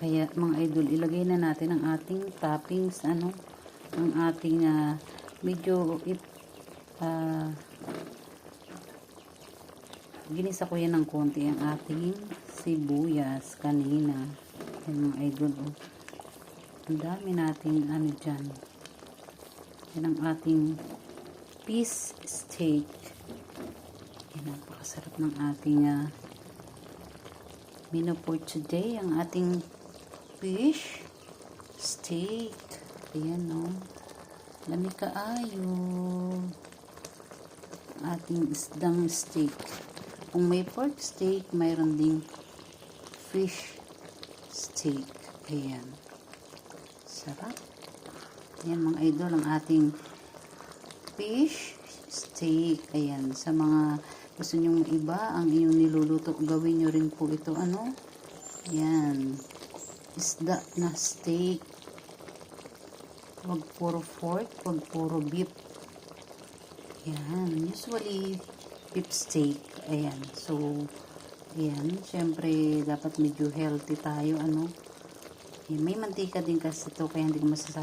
Kaya mga idol, ilagay na natin ang ating toppings, ang ating medyo ginisa ko yan ng konti ang ating sibuyas kanina. Yan mga idol, ang dami nating dyan. Yan ang ating fish steak. Yan, napakasarap ng ating menu for today, ang ating fish steak. Ayan, lami kaayo ating isdang steak. Kung may pork steak, mayroon ding fish steak. Ayan, sarap. Ayan mga idol, ang ating fish steak. Ayan, sa mga gusto nyong iba ang inyong niluluto, gawin nyo rin po ito. Ayan, isda na steak. Wag puro pork, wag puro beef. Ayan, usually beef steak. Ayan, so ayan, syempre dapat medyo healthy tayo. Ayan, may mantika din kasi ito, kaya hindi ko masasabi